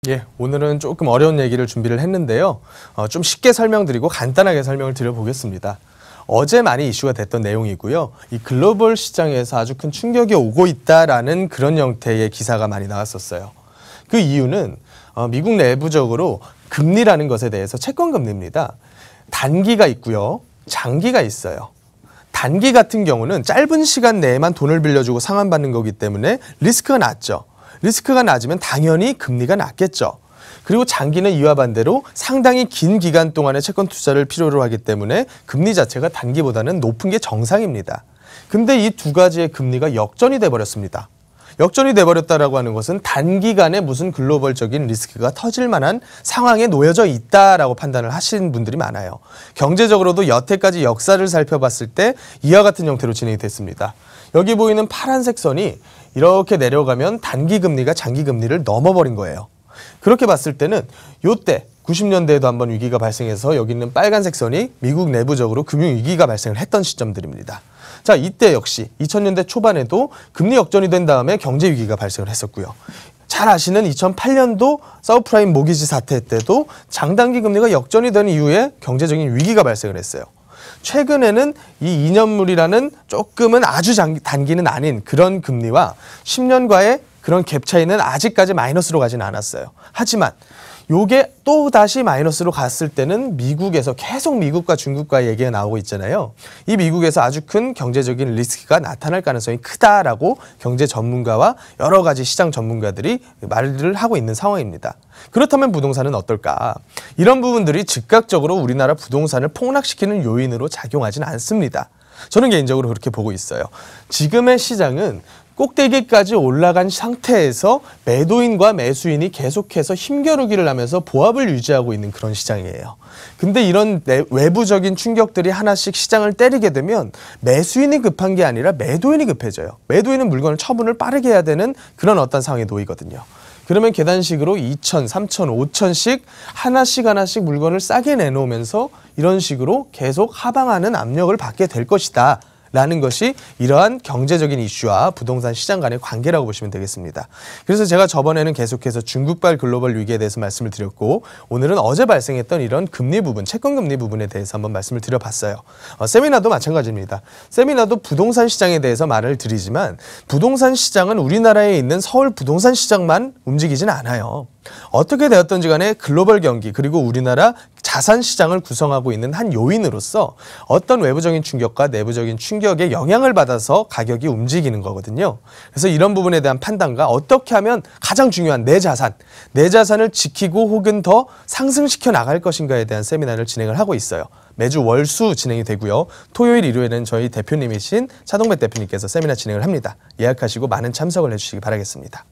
예, 오늘은 조금 어려운 얘기를 준비를 했는데요. 좀 쉽게 설명드리고 간단하게 설명을 드려보겠습니다. 어제 많이 이슈가 됐던 내용이고요. 이 글로벌 시장에서 아주 큰 충격이 오고 있다라는 그런 형태의 기사가 많이 나왔었어요. 그 이유는 미국 내부적으로 금리라는 것에 대해서 채권금리입니다. 단기가 있고요. 장기가 있어요. 단기 같은 경우는 짧은 시간 내에만 돈을 빌려주고 상환받는 거기 때문에 리스크가 낮죠. 리스크가 낮으면 당연히 금리가 낮겠죠. 그리고 장기는 이와 반대로 상당히 긴 기간 동안의 채권 투자를 필요로 하기 때문에 금리 자체가 단기보다는 높은 게 정상입니다. 근데 이 두 가지의 금리가 역전이 돼버렸습니다. 역전이 돼버렸다라고 하는 것은 단기간에 무슨 글로벌적인 리스크가 터질 만한 상황에 놓여져 있다라고 판단을 하시는 분들이 많아요. 경제적으로도 여태까지 역사를 살펴봤을 때 이와 같은 형태로 진행이 됐습니다. 여기 보이는 파란색 선이 이렇게 내려가면 단기 금리가 장기 금리를 넘어버린 거예요. 그렇게 봤을 때는 요때 90년대에도 한번 위기가 발생해서 여기 있는 빨간색 선이 미국 내부적으로 금융위기가 발생을 했던 시점들입니다. 자, 이때 역시 2000년대 초반에도 금리 역전이 된 다음에 경제위기가 발생을 했었고요. 잘 아시는 2008년도 서브프라임 모기지 사태 때도 장단기 금리가 역전이 된 이후에 경제적인 위기가 발생을 했어요. 최근에는 이 2년물이라는 조금은 아주 단기는 아닌 그런 금리와 10년과의 그런 갭 차이는 아직까지 마이너스로 가지는 않았어요. 하지만 요게 또 다시 마이너스로 갔을 때는 미국에서 계속 미국과 중국과 얘기가 나오고 있잖아요. 이 미국에서 아주 큰 경제적인 리스크가 나타날 가능성이 크다라고 경제 전문가와 여러 가지 시장 전문가들이 말을 하고 있는 상황입니다. 그렇다면 부동산은 어떨까? 이런 부분들이 즉각적으로 우리나라 부동산을 폭락시키는 요인으로 작용하지는 않습니다. 저는 개인적으로 그렇게 보고 있어요. 지금의 시장은 꼭대기까지 올라간 상태에서 매도인과 매수인이 계속해서 힘겨루기를 하면서 보합을 유지하고 있는 그런 시장이에요. 근데 이런 외부적인 충격들이 하나씩 시장을 때리게 되면 매수인이 급한 게 아니라 매도인이 급해져요. 매도인은 물건을 처분을 빠르게 해야 되는 그런 어떤 상황에 놓이거든요. 그러면 계단식으로 2천, 3천, 5천씩 하나씩 물건을 싸게 내놓으면서 이런 식으로 계속 하방하는 압력을 받게 될 것이다. 라는 것이 이러한 경제적인 이슈와 부동산 시장 간의 관계라고 보시면 되겠습니다. 그래서 제가 저번에는 계속해서 중국발 글로벌 위기에 대해서 말씀을 드렸고 오늘은 어제 발생했던 이런 금리 부분, 채권금리 부분에 대해서 한번 말씀을 드려봤어요. 세미나도 마찬가지입니다. 세미나도 부동산 시장에 대해서 말을 드리지만 부동산 시장은 우리나라에 있는 서울 부동산 시장만 움직이지는 않아요. 어떻게 되었던지 간에 글로벌 경기 그리고 우리나라 자산 시장을 구성하고 있는 한 요인으로서 어떤 외부적인 충격과 내부적인 충격에 영향을 받아서 가격이 움직이는 거거든요. 그래서 이런 부분에 대한 판단과 어떻게 하면 가장 중요한 내 자산을 지키고 혹은 더 상승시켜 나갈 것인가에 대한 세미나를 진행을 하고 있어요. 매주 월수 진행이 되고요. 토요일, 일요일에는 저희 대표님이신 차동배 대표님께서 세미나 진행을 합니다. 예약하시고 많은 참석을 해주시기 바라겠습니다.